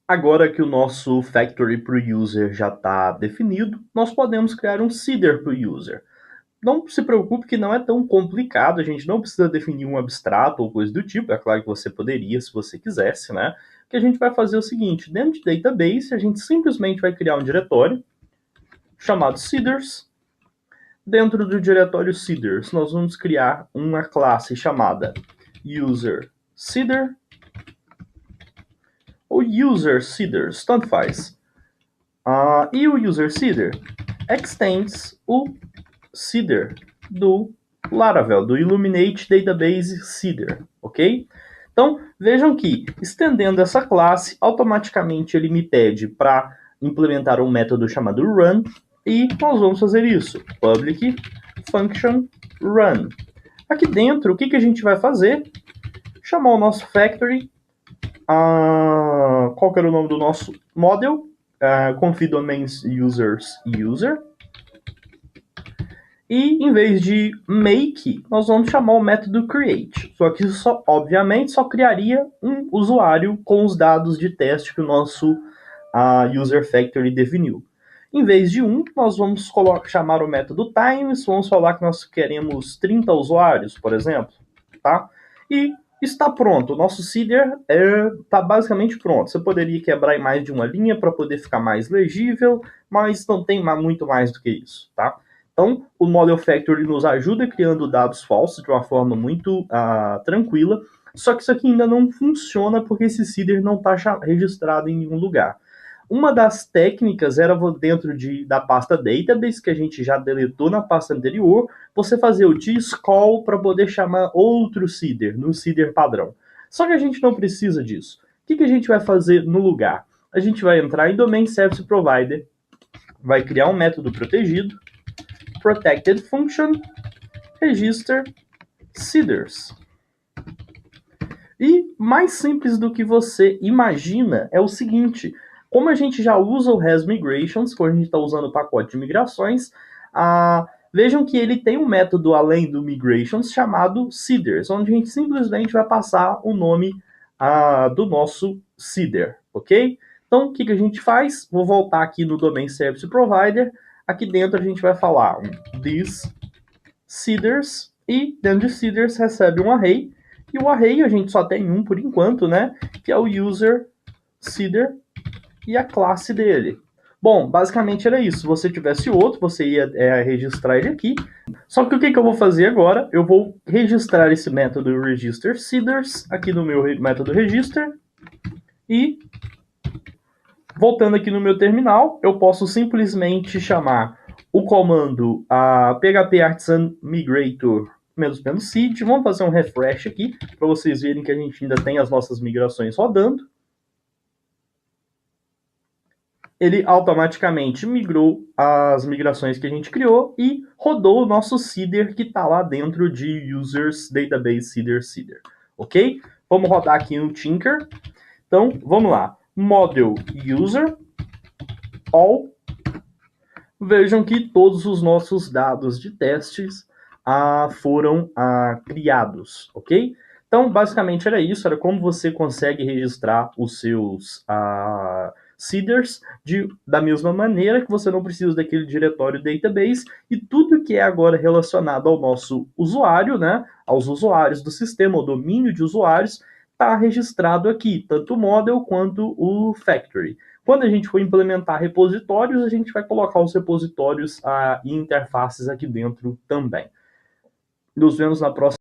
Agora que o nosso factory para o user já está definido, nós podemos criar um seeder para o user. Não se preocupe que não é tão complicado, a gente não precisa definir um abstrato ou coisa do tipo, é claro que você poderia se você quisesse, né? O que a gente vai fazer é o seguinte, dentro de database, a gente simplesmente vai criar um diretório chamado seeders. Dentro do diretório seeders, nós vamos criar uma classe chamada user seeder ou user seeders, tanto faz. E o user seeder extends o seeder do Laravel, do Illuminate Database Seeder, ok? Então, vejam que, estendendo essa classe, automaticamente ele me pede para implementar um método chamado run, e nós vamos fazer isso, public function run. Aqui dentro, o que a gente vai fazer? Chamar o nosso factory, qual que era o nome do nosso model? Config domains users user. E em vez de make, nós vamos chamar o método create. Só que isso, obviamente, só criaria um usuário com os dados de teste que o nosso user factory definiu. Em vez de nós vamos chamar o método times, vamos falar que nós queremos 30 usuários, por exemplo, tá? E está pronto, o nosso seeder está basicamente pronto. Você poderia quebrar em mais de uma linha para poder ficar mais legível, mas não tem muito mais do que isso, tá? Então, o Model Factory nos ajuda criando dados falsos de uma forma muito tranquila, só que isso aqui ainda não funciona porque esse seeder não está registrado em nenhum lugar. Uma das técnicas era dentro da pasta database, que a gente já deletou na pasta anterior, você fazer o tscall para poder chamar outro seeder, no seeder padrão. Só que a gente não precisa disso. O que a gente vai fazer no lugar? A gente vai entrar em Domain Service Provider, vai criar um método protegido, protected function, register seeders. E mais simples do que você imagina é o seguinte, como a gente já usa o Res Migrations, quando a gente está usando o pacote de migrações, vejam que ele tem um método além do migrations chamado seeders, onde a gente simplesmente vai passar o nome do nosso seeder, ok? Então, o que a gente faz? Vou voltar aqui no Domain Service Provider. Aqui dentro a gente vai falar this seeders, e dentro de seeders recebe um array, e o array a gente só tem um por enquanto, né? Que é o user seeder e a classe dele. Bom, basicamente era isso. Se você tivesse outro, você ia registrar ele aqui. Só que o que eu vou fazer agora? Eu vou registrar esse método register seeders aqui no meu método register, e voltando aqui no meu terminal, eu posso simplesmente chamar o comando php artisan migrator -seed. Vamos fazer um refresh aqui para vocês verem que a gente ainda tem as nossas migrações rodando. Ele automaticamente migrou as migrações que a gente criou e rodou o nosso seeder que está lá dentro de users database seeder. Ok? Vamos rodar aqui no Tinker. Então, vamos lá. Model user all. Vejam que todos os nossos dados de testes foram criados, ok? Então, basicamente era isso, era como você consegue registrar os seus seeders da mesma maneira que você não precisa daquele diretório database, e tudo que é agora relacionado ao nosso usuário, né, aos usuários do sistema, o domínio de usuários, está registrado aqui, tanto o model quanto o factory. Quando a gente for implementar repositórios, a gente vai colocar os repositórios e interfaces aqui dentro também. Nos vemos na próxima.